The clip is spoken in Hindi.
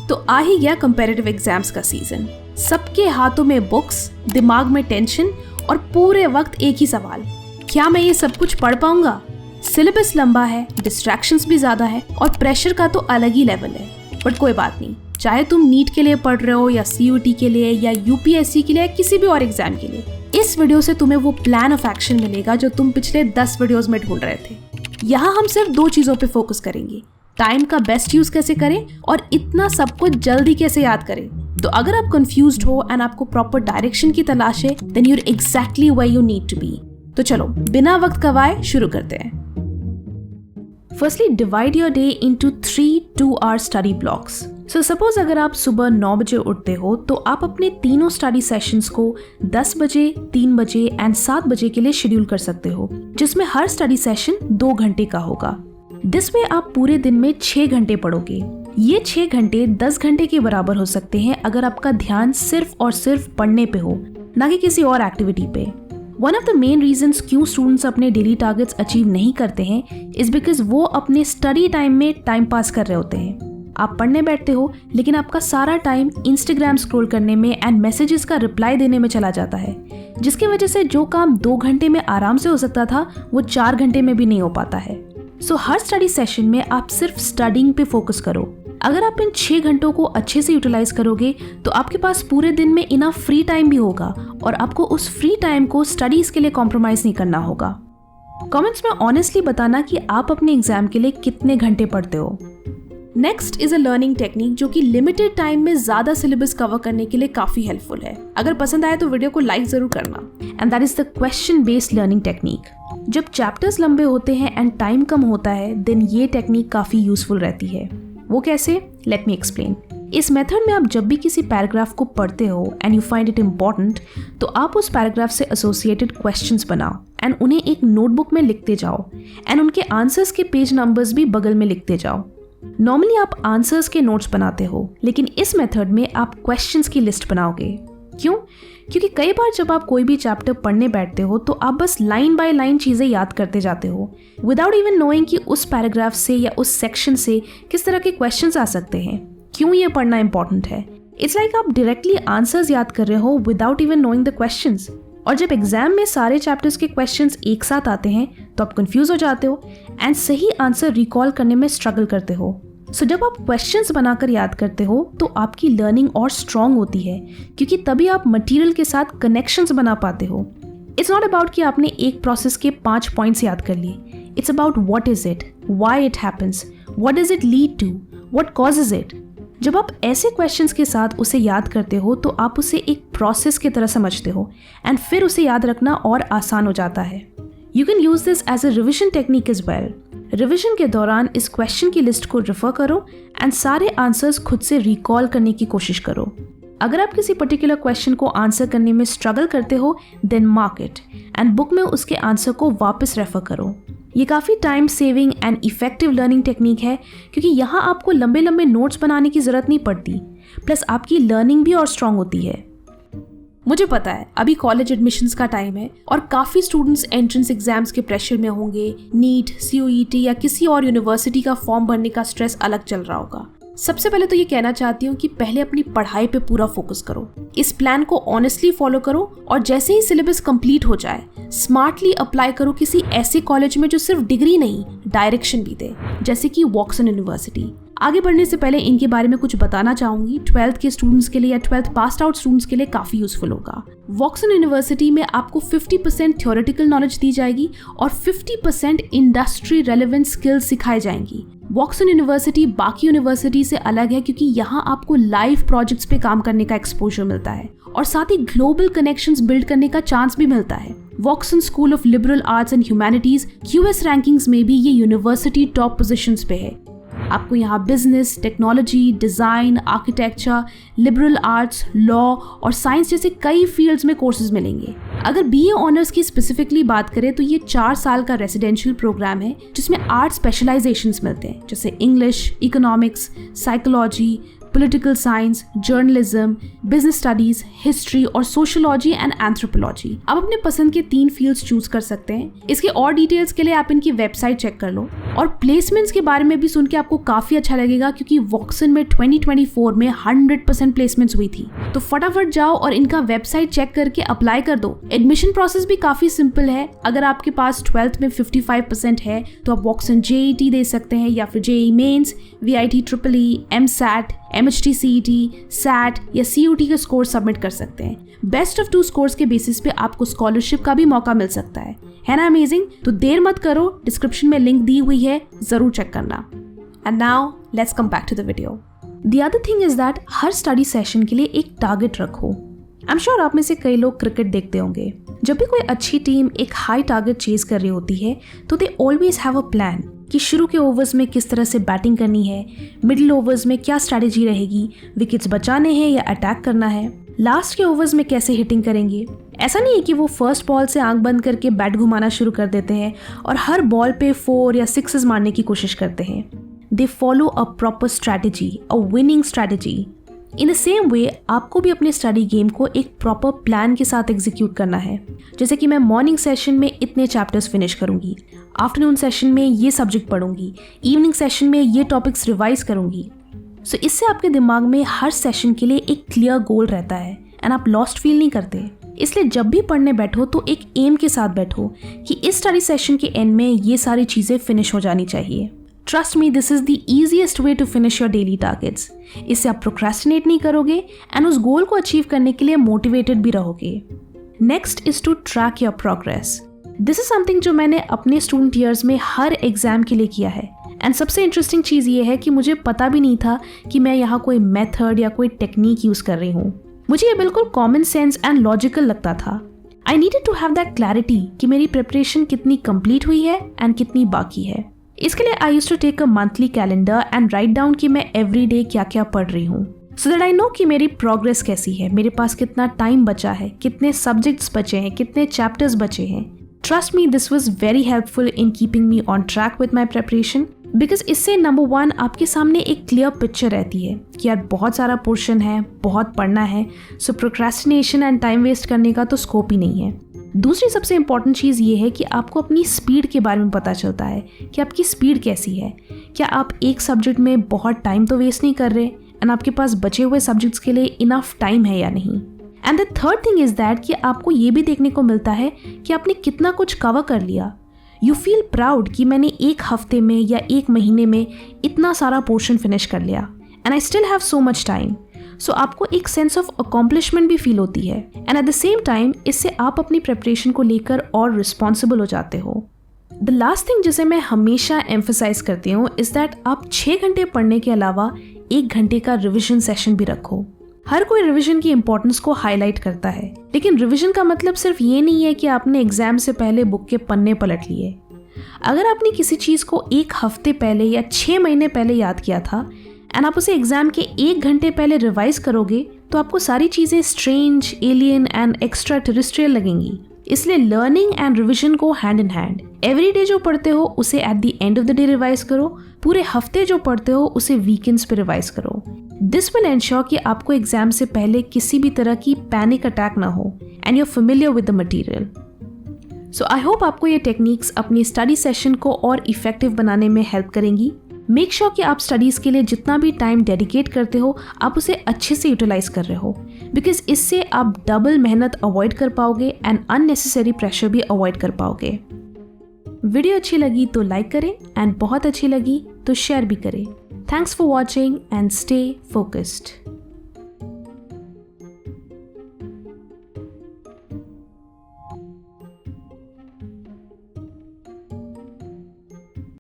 तो आ ही गया कंपैरेटिव एग्जाम्स का सीजन। सबके हाथों में बुक्स, दिमाग में टेंशन और पूरे वक्त एक ही सवाल, क्या मैं ये सब कुछ पढ़ पाऊंगा? सिलेबस लंबा है, डिस्ट्रैक्शंस भी ज्यादा है और प्रेशर का तो अलग ही लेवल है। बट कोई बात नहीं, चाहे तुम नीट के लिए पढ़ रहे हो या CUET के लिए या UPSC के लिए या किसी भी और एग्जाम के लिए, इस वीडियो से तुम्हें वो प्लान ऑफ एक्शन मिलेगा जो तुम पिछले 10 वीडियोस में ढूंढ रहे थे। यहाँ हम सिर्फ 2 चीजों पे फोकस करेंगे, टाइम का बेस्ट यूज कैसे करें और इतना सब कुछ जल्दी कैसे याद करें। तो अगर आप कंफ्यूज्ड हो एंड आपको प्रॉपर डायरेक्शन की तलाश है, then you are exactly where you need to be. तो चलो बिना वक्त गवाए शुरू करते हैं। Firstly, divide your day into 3 2-hour study blocks. So suppose अगर आप सुबह 9 बजे उठते हो तो आप अपने तीनों स्टडी सेशंस को 10 बजे, 3 बजे एंड 7 बजे के लिए शेड्यूल कर सकते हो, जिसमें हर स्टडी सेशन 2 घंटे का होगा। दिस वे आप पूरे दिन में 6 घंटे पढ़ोगे। ये 6 घंटे 10 घंटे के बराबर हो सकते हैं अगर आपका ध्यान सिर्फ और सिर्फ पढ़ने पे हो, ना कि किसी और एक्टिविटी पे। One of the main reasons क्यों स्टूडेंट्स अपने डेली टारगेट्स अचीव नहीं करते हैं इज बिकॉज वो अपने स्टडी टाइम में टाइम पास कर रहे होते हैं। आप पढ़ने बैठते हो लेकिन आपका सारा टाइम इंस्टाग्राम स्क्रॉल करने में एंड मैसेजेस का रिप्लाई देने में चला जाता है, जिसकी वजह से जो काम 2 घंटे में आराम से हो सकता था वो 4 घंटे में भी नहीं हो पाता है। सो हर स्टडी सेशन में आप सिर्फ स्टडिंग पे फोकस करो। अगर आप इन 6 घंटों को अच्छे से यूटिलाइज करोगे तो आपके पास पूरे दिन में इनफ फ्री टाइम भी होगा और आपको उस फ्री टाइम को स्टडीज के लिए कॉम्प्रोमाइज नहीं करना होगा। कमेंट्स में ऑनेस्टली बताना कि आप अपने एग्जाम के लिए कितने घंटे पढ़ते हो। Next is a learning technique जो कि लिमिटेड टाइम में ज्यादा सिलेबस कवर करने के लिए काफी हेल्पफुल है। अगर पसंद आए तो वीडियो को लाइक जरूर करना। And that is the question based learning technique. जब चैप्टर्स लंबे होते हैं एंड टाइम कम होता है देन ये टेक्निक काफी यूजफुल रहती है। वो कैसे? Let me explain. इस मेथड में आप जब भी किसी पैराग्राफ को पढ़ते हो and you find it important तो आप उस पैराग्राफ से एसोसिएटेड क्वेश्चंस बनाओ एंड उन्हें एक नोटबुक में लिखते जाओ एंड उनके आंसर्स के पेज नंबर्स भी बगल में लिखते जाओ। नॉर्मली आप आंसर्स के नोट्स बनाते हो, लेकिन इस मेथड में आप क्वेश्चंस की लिस्ट बनाओगे। क्यों? क्योंकि कई बार जब आप कोई भी चैप्टर पढ़ने बैठते हो तो आप बस लाइन बाय लाइन चीज़ें याद करते जाते हो विदाउट इवन नोइंग कि उस पैराग्राफ से या उस सेक्शन से किस तरह के क्वेश्चंस आ सकते हैं। क्यों ये पढ़ना इंपॉर्टेंट है? इट्स लाइक आप डायरेक्टली आंसर्स याद कर रहे हो without even knowing the questions. और जब एग्जाम में सारे चैप्टर्स के क्वेश्चंस एक साथ आते हैं तो आप कंफ्यूज हो जाते हो एंड सही आंसर रिकॉल करने में स्ट्रगल करते हो। सो जब आप क्वेश्चंस बनाकर याद करते हो तो आपकी लर्निंग और स्ट्रॉन्ग होती है, क्योंकि तभी आप मटेरियल के साथ कनेक्शंस बना पाते हो। इट्स नॉट अबाउट कि आपने एक प्रोसेस के 5 पॉइंट्स याद कर लिए। It's about what is it, why it happens, what does it lead to, what causes it. जब आप ऐसे क्वेश्चंस के साथ उसे याद करते हो तो आप उसे एक प्रोसेस की तरह समझते हो एंड फिर उसे याद रखना और आसान हो जाता है। You can use this as a revision technique as well. Revision के दौरान इस क्वेश्चन की लिस्ट को रेफर करो एंड सारे आंसर्स खुद से रिकॉल करने की कोशिश करो। अगर आप किसी पर्टिकुलर क्वेश्चन को आंसर करने में स्ट्रगल करते हो then mark it and book में उसके आंसर को वापस रेफर करो। ये काफ़ी time saving and effective learning technique है, क्योंकि यहाँ आपको लंबे लंबे नोट्स बनाने की ज़रूरत नहीं पड़ती, प्लस आपकी लर्निंग भी और स्ट्रांग होती है। मुझे पता है अभी कॉलेज एडमिशन्स का टाइम है और काफ़ी स्टूडेंट्स एंट्रेंस एग्जाम्स के प्रेशर में होंगे। नीट, CUET या किसी और यूनिवर्सिटी का फॉर्म भरने का स्ट्रेस अलग चल रहा होगा। सबसे पहले तो ये कहना चाहती हूँ कि पहले अपनी पढ़ाई पे पूरा फोकस करो। इस प्लान को ऑनेस्टली फॉलो करो और जैसे ही सिलेबस कंप्लीट हो जाए स्मार्टली अप्लाई करो किसी ऐसे कॉलेज में जो सिर्फ डिग्री नहीं डायरेक्शन भी दे, जैसे कि वॉक्सन यूनिवर्सिटी। आगे बढ़ने से पहले इनके बारे में कुछ बताना चाहूंगी। 12th के स्टूडेंट्स के लिए या 12th पास्ड आउट स्टूडेंट्स के लिए काफी यूजफुल होगा। वॉक्सन यूनिवर्सिटी में आपको 50% थ्योरेटिकल नॉलेज दी जाएगी और 50% इंडस्ट्री रेलेवेंट स्किल्स सिखाई जाएंगी। वॉक्सन यूनिवर्सिटी बाकी यूनिवर्सिटी से अलग है क्योंकि यहाँ आपको लाइव प्रोजेक्ट्स पे काम करने का एक्सपोजर मिलता है और साथ ही ग्लोबल कनेक्शंस बिल्ड करने का चांस भी मिलता है। Woxsen school of liberal arts and humanities QS rankings में भी ये यूनिवर्सिटी टॉप पोजीशंस पे है। आपको यहाँ business, technology, design, architecture, liberal arts, law और साइंस जैसे कई फील्ड्स में कोर्सेज मिलेंगे। अगर BA ऑनर्स की स्पेसिफिकली बात करें तो ये 4 साल का रेसिडेंशियल प्रोग्राम है जिसमें 8 स्पेशलाइजेशंस मिलते हैं, जैसे English, economics, psychology, political science, journalism, business studies, history और सोशियोलॉजी एंड एंथ्रोपोलॉजी। आप अपने पसंद के 3 फील्ड्स चूज कर सकते हैं। इसके और डिटेल्स के लिए आप इनकी वेबसाइट चेक कर लो। और प्लेसमेंट्स के बारे में भी सुन के आपको काफी अच्छा लगेगा, क्योंकि वॉक्सन में 2024 में 100% प्लेसमेंट्स हुई थी। तो फटाफट जाओ और इनका वेबसाइट चेक करके अप्लाई कर दो। एडमिशन प्रोसेस भी काफी सिंपल है। अगर आपके पास 12th में 55% है तो आप वॉक्सन JET दे सकते हैं, या फिर JEE mains, VIT EEE, MSAT, MHT CET, SAT या CUT के स्कोर सबमिट कर सकते हैं। बेस्ट ऑफ 2 स्कोर्स के बेसिस पे आपको स्कॉलरशिप का भी मौका मिल सकता है ना अमेजिंग? तो देर मत करो, डिस्क्रिप्शन में लिंक दी हुई है, जरूर चेक करना। And now let's come back to the video. The other thing is that हर स्टडी सेशन के लिए एक टारगेट रखो। आई एम श्योर आप में से कई लोग क्रिकेट देखते होंगे। जब भी कोई अच्छी टीम एक हाई टारगेट चेज कर रही होती है तो they always have a plan कि शुरू के ओवर्स में किस तरह से बैटिंग करनी है, मिडिल ओवर्स में क्या स्ट्रैटेजी रहेगी, विकेट्स बचाने हैं या अटैक करना है, लास्ट के ओवर्स में कैसे हिटिंग करेंगे। ऐसा नहीं है कि वो फर्स्ट बॉल से आंख बंद करके बैट घुमाना शुरू कर देते हैं और हर बॉल पे 4 या 6 मारने की कोशिश करते हैं। They follow a proper strategy, a winning strategy. In the same way आपको भी अपने स्टडी गेम को एक प्रॉपर प्लान के साथ एग्जीक्यूट करना है। जैसे कि मैं मॉर्निंग सेशन में इतने चैप्टर्स फिनिश करूंगी, आफ्टरनून सेशन में ये सब्जेक्ट पढ़ूंगी, इवनिंग सेशन में ये टॉपिक्स रिवाइज करूंगी। सो इससे आपके दिमाग में हर सेशन के लिए एक क्लियर गोल रहता है एंड आप लॉस्ट फील नहीं करते। इसलिए जब भी पढ़ने बैठो तो एक एम के साथ बैठो कि इस स्टडी सेशन के एंड में ये सारी चीज़ें फिनिश हो जानी चाहिए। Trust me, this is the easiest way to finish your daily targets. इससे आप प्रोक्रेस्टिनेट नहीं करोगे एंड उस गोल को अचीव करने के लिए मोटिवेटेड भी रहोगे। Next is to track your progress. This is something जो मैंने अपने स्टूडेंट ईयर्स में हर एग्जाम के लिए किया है। एंड सबसे इंटरेस्टिंग चीज़ ये है कि मुझे पता भी नहीं था कि मैं यहाँ कोई मेथड या कोई टेक्निक यूज़ कर रही हूँ। मुझे ये बिल्कुल कॉमन सेंस एंड लॉजिकल लगता था। I needed to have that clarity कि मेरी प्रिपरेशन कितनी कंप्लीट हुई है एंड कितनी बाकी है। इसके लिए I used to take a monthly calendar and write down कि मैं एवरी डे क्या क्या पढ़ रही हूँ, सो दैट आई नो कि मेरी प्रोग्रेस कैसी है, मेरे पास कितना टाइम बचा है, कितने सब्जेक्ट्स बचे हैं, कितने चैप्टर्स बचे हैं। Trust me, this was very helpful in keeping me on track with my preparation, because इससे नंबर 1 आपके सामने एक क्लियर पिक्चर रहती है कि यार बहुत सारा पोर्शन है, बहुत पढ़ना है, so procrastination and time waste करने का तो स्कोप ही नहीं है। दूसरी सबसे इंपॉर्टेंट चीज़ ये है कि आपको अपनी स्पीड के बारे में पता चलता है कि आपकी स्पीड कैसी है। क्या आप एक सब्जेक्ट में बहुत टाइम तो वेस्ट नहीं कर रहे एंड आपके पास बचे हुए सब्जेक्ट्स के लिए इनफ टाइम है या नहीं। And the third thing is that कि आपको ये भी देखने को मिलता है कि आपने कितना कुछ कवर कर लिया। यू फील प्राउड कि मैंने एक हफ्ते में या एक महीने में इतना सारा पोर्शन फिनिश कर लिया and I still have so much time. So आपको एक सेंस ऑफ अकॉम्प्लिशमेंट भी फील होती है and at the same time इससे आप अपनी प्रिपरेशन को लेकर और रिस्पॉन्सिबल हो जाते हो। द लास्ट थिंग जिसे मैं हमेशा एम्फसाइज करती हूँ इज़ दैट आप 6 घंटे पढ़ने के अलावा 1 घंटे का रिविजन सेशन भी रखो। हर कोई रिवीजन की इंपॉर्टेंस को हाईलाइट करता है, लेकिन रिवीजन का मतलब सिर्फ ये नहीं है कि आपने एग्जाम से पहले बुक के पन्ने पलट लिए। अगर आपने किसी चीज़ को 1 हफ्ते पहले या 6 महीने पहले याद किया था एंड आप उसे एग्जाम के 1 घंटे पहले रिवाइज करोगे तो आपको सारी चीज़ें strange, alien and extra terrestrial लगेंगी। इसलिए लर्निंग एंड रिविजन को hand in hand. Every day जो पढ़ते हो उसे at the end of the day revise करो, पूरे हफ्ते जो पढ़ते हो उसे वीकेंड्स पे रिवाइज करो। दिस विल एंश्योर कि आपको एग्जाम से पहले किसी भी तरह की पैनिक अटैक ना हो and you are familiar with the material. So I hope आपको ये टेक्निक्स अपनी स्टडी सेशन को और इफेक्टिव बनाने में हेल्प करेंगी। मेक श्योर कि आप स्टडीज़ के लिए जितना भी टाइम डेडिकेट करते हो आप उसे अच्छे से यूटिलाइज कर रहे हो, बिकॉज इससे आप डबल मेहनत अवॉइड कर पाओगे एंड अननेसेसरी प्रेशर भी अवॉइड कर पाओगे। वीडियो अच्छी लगी तो लाइक करें एंड बहुत अच्छी लगी तो शेयर भी करें। Thanks for watching and stay focused.